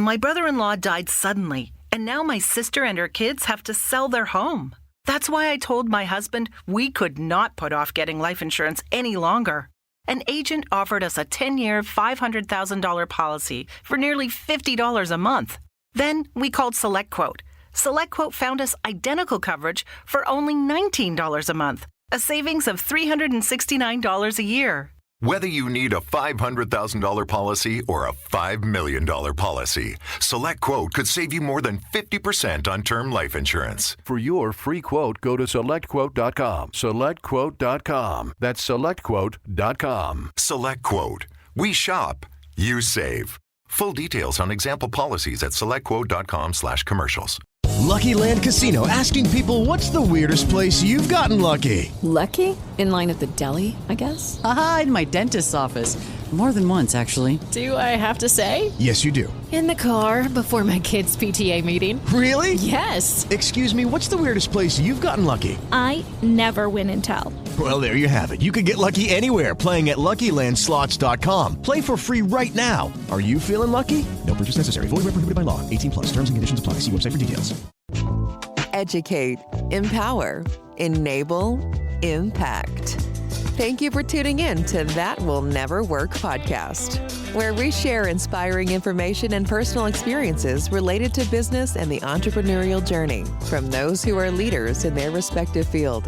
My brother-in-law died suddenly, and now my sister and her kids have to sell their home. That's why I told my husband we could not put off getting life insurance any longer. An agent offered us a 10-year, $500,000 policy for nearly $50 a month. Then we called SelectQuote. SelectQuote found us identical coverage for only $19 a month, a savings of $369 a year. Whether you need a $500,000 policy or a $5 million policy, SelectQuote could save you more than 50% on term life insurance. For your free quote, go to SelectQuote.com. SelectQuote.com. That's SelectQuote.com. SelectQuote. We shop. You save. Full details on example policies at SelectQuote.com/commercials. Lucky Land Casino, asking people, what's the weirdest place you've gotten lucky? Lucky? In line at the deli, I guess? Aha, in my dentist's office. More than once, actually. Do I have to say? Yes, you do. In the car before my kids' PTA meeting. Really? Yes. Excuse me, what's the weirdest place you've gotten lucky? I never win and tell. Well, there you have it. You can get lucky anywhere, playing at LuckyLandSlots.com. Play for free right now. Are you feeling lucky? No purchase necessary. Void where prohibited by law. 18+. Terms and conditions apply. See website for details. Educate, empower, enable, impact. Thank you for tuning in to That Will Never Work podcast, where we share inspiring information and personal experiences related to business and the entrepreneurial journey from those who are leaders in their respective field.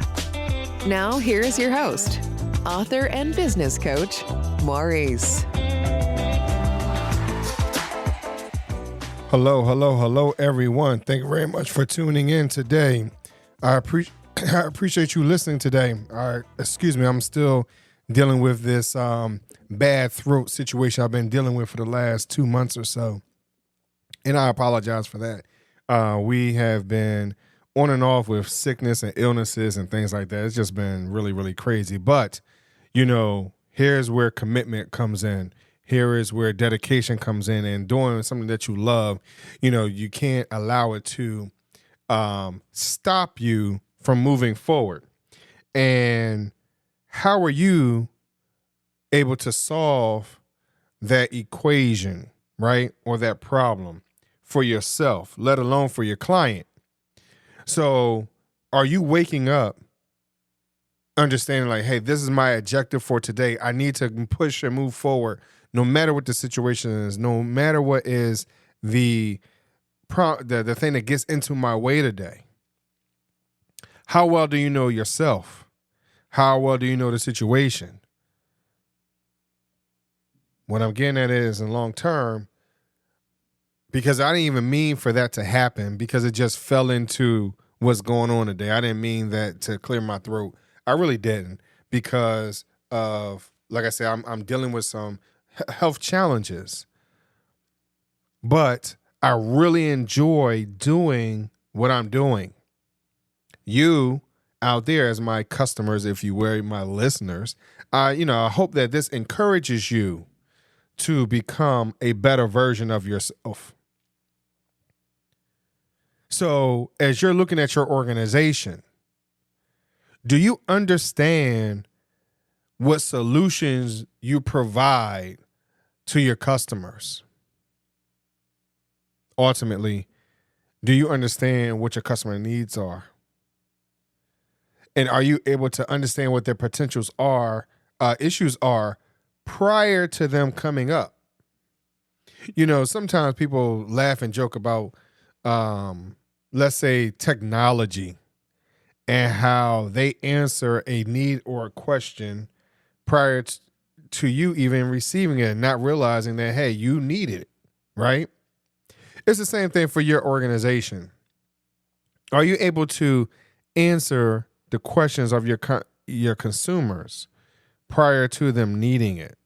Now, here's your host, author and business coach, Maurice. Hello, everyone. Thank you very much for tuning in today. I appreciate you listening today. I'm still dealing with this bad throat situation I've been dealing with for the last 2 months or so, and I apologize for that. We have been on and off with sickness and illnesses and things like that. It's just been really, really crazy. But, here's where commitment comes in. Here is where dedication comes in, and doing something that you love. You can't allow it to stop you from moving forward. And how are you able to solve that equation, right? Or that problem for yourself, let alone for your client? So are you waking up understanding like, hey, this is my objective for today. I need to push and move forward no matter what the situation is, no matter what is the thing that gets into my way today. How well do you know yourself? How well do you know the situation? What I'm getting at is in long term, because I didn't even mean for that to happen, because it just fell into what's going on today. I didn't mean that to clear my throat. I really didn't, because of, like I said, I'm dealing with some health challenges. But I really enjoy doing what I'm doing. You out there as my customers, if you were my listeners, I hope that this encourages you to become a better version of yourself. So as you're looking at your organization, do you understand what solutions you provide to your customers? Ultimately, do you understand what your customer needs are? And are you able to understand what their potentials are, issues are, prior to them coming up? Sometimes people laugh and joke about, let's say, technology and how they answer a need or a question prior to you even receiving it and not realizing that, hey, you need it, right? It's the same thing for your organization. Are you able to answer the questions of your consumers prior to them needing it?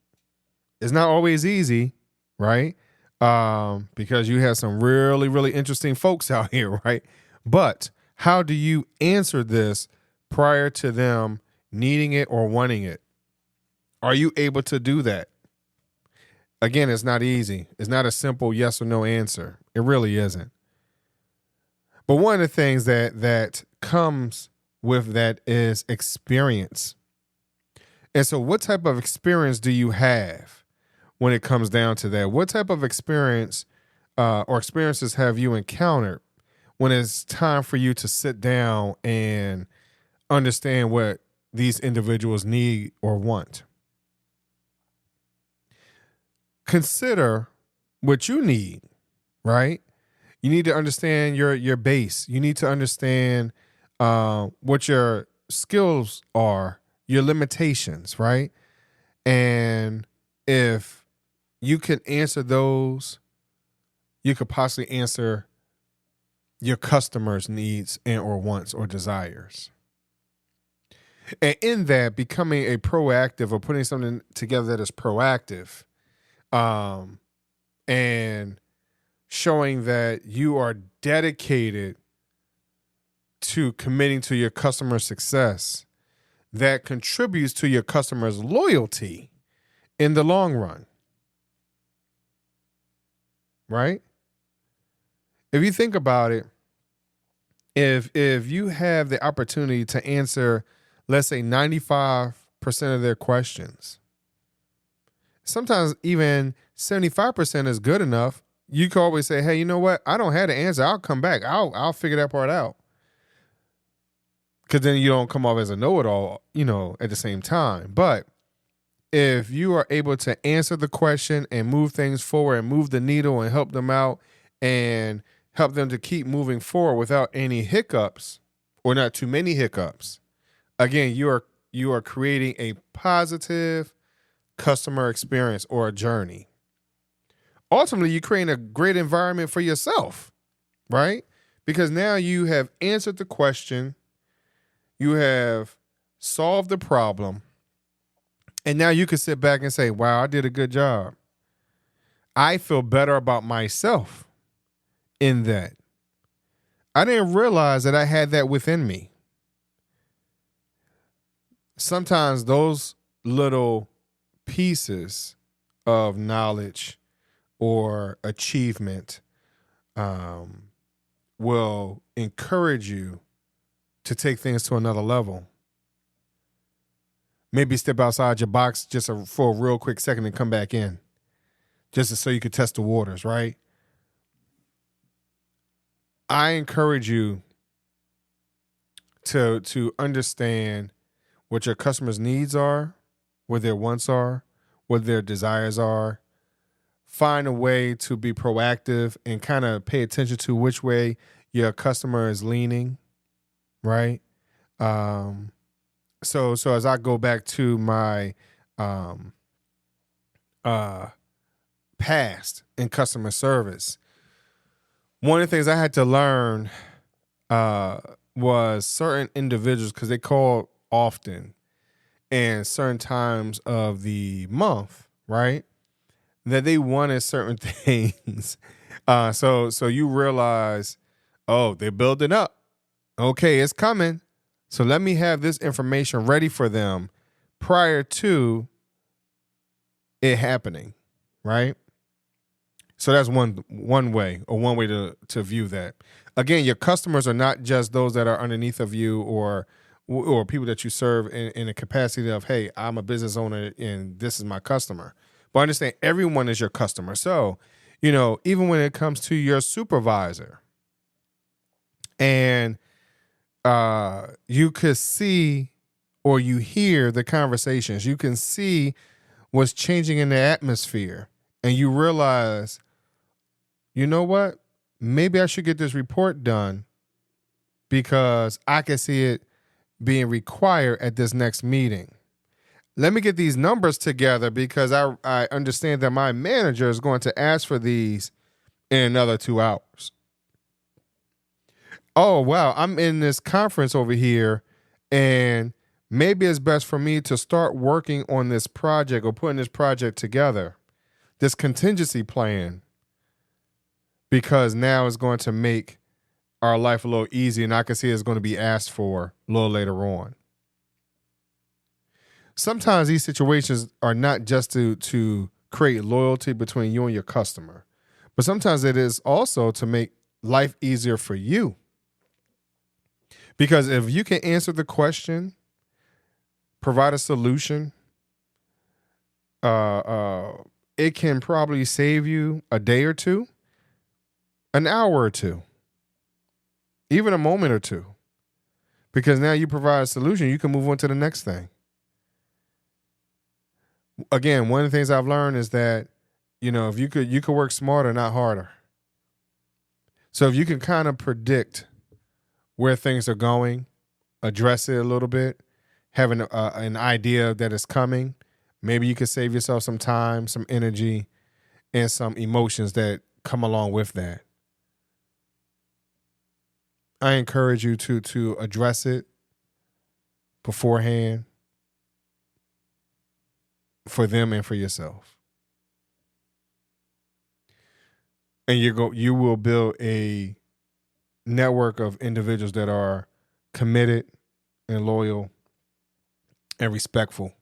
It's not always easy, right? Because you have some really, really interesting folks out here, right? But how do you answer this prior to them needing it or wanting it? Are you able to do that? Again, it's not easy. It's not a simple yes or no answer. It really isn't. But one of the things that comes with that is experience. And so what type of experience do you have when it comes down to that? What type of experience or experiences have you encountered when it's time for you to sit down and understand what these individuals need or want? Consider what you need, right? You need to understand your base. You need to understand what your skills are, your limitations, right? And if you can answer those, you could possibly answer your customers' needs and or wants or desires. And in that, becoming a proactive or putting something together that is proactive, and showing that you are dedicated to committing to your customer success, that contributes to your customers' loyalty in the long run. Right? If you think about it, if you have the opportunity to answer, let's say 95% of their questions, sometimes even 75% is good enough. You can always say, hey, you know what? I don't have the answer. I'll come back. I'll figure that part out. Because then you don't come off as a know-it-all, at the same time. But if you are able to answer the question and move things forward and move the needle and help them out and help them to keep moving forward without any hiccups or not too many hiccups, again, you are creating a positive customer experience or a journey. Ultimately, you're creating a great environment for yourself, right? Because now you have answered the question, you have solved the problem, and now you can sit back and say, wow, I did a good job. I feel better about myself in that. I didn't realize that I had that within me. Sometimes those little pieces of knowledge or achievement will encourage you to take things to another level. Maybe step outside your box just for a real quick second and come back in, just so you could test the waters, right? I encourage you to understand what your customers' needs are, what their wants are, what their desires are. Find a way to be proactive and kind of pay attention to which way your customer is leaning, right? So as I go back to my past in customer service, one of the things I had to learn was certain individuals, because they call often and certain times of the month, right? That they wanted certain things. So you realize, oh, they're building up. Okay, it's coming. So let me have this information ready for them prior to it happening, right? So that's one way to view that. Again, your customers are not just those that are underneath of you or people that you serve in a capacity of, hey, I'm a business owner and this is my customer. But understand, everyone is your customer. So, even when it comes to your supervisor, and you could see or you hear the conversations, you can see what's changing in the atmosphere, and you realize, you know what? Maybe I should get this report done because I can see it being required at this next meeting. Let me get these numbers together because I understand that my manager is going to ask for these in another 2 hours. Oh, wow, I'm in this conference over here, and maybe it's best for me to start working on this project or putting this project together, this contingency plan, because now it's going to make our life a little easier, and I can see it's going to be asked for a little later on. Sometimes these situations are not just to create loyalty between you and your customer, but sometimes it is also to make life easier for you. Because if you can answer the question, provide a solution, it can probably save you a day or two an hour or two, even a moment or two, because now you provide a solution. You can move on to the next thing. Again, one of the things I've learned is that, if you could work smarter, not harder. So if you can kind of predict where things are going, address it a little bit, have an idea that it's coming, maybe you could save yourself some time, some energy, and some emotions that come along with that. I encourage you to address it beforehand for them and for yourself. And you will build a network of individuals that are committed and loyal and respectful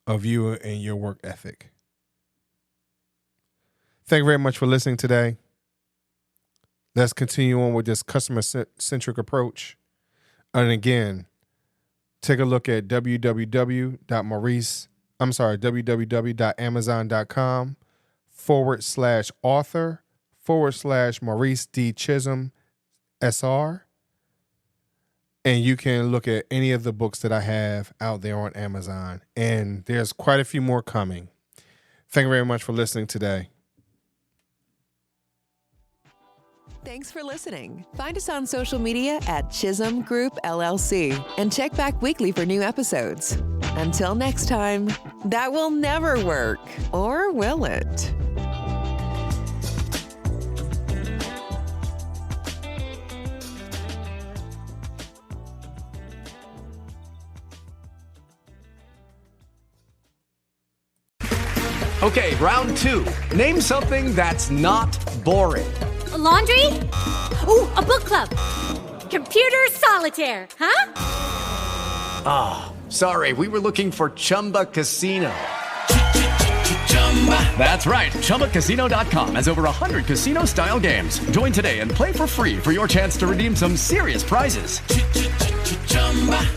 of you and your work ethic. Thank you very much for listening today. Let's continue on with this customer-centric approach. And again, take a look at www.amazon.com/author/Maurice D. Chisholm SR. And you can look at any of the books that I have out there on Amazon. And there's quite a few more coming. Thank you very much for listening today. Thanks for listening. Find us on social media at Chisholm Group LLC and check back weekly for new episodes. Until next time, that will never work, or will it? Okay, round two. Name something that's not boring. A laundry? Ooh, a book club. Computer solitaire, huh? Ah, sorry, we were looking for Chumba Casino. That's right, ChumbaCasino.com has over 100 casino-style games. Join today and play for free for your chance to redeem some serious prizes.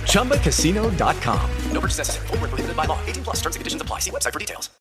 ChumbaCasino.com. No purchase necessary. Void where prohibited by law. 18+ terms and conditions apply. See website for details.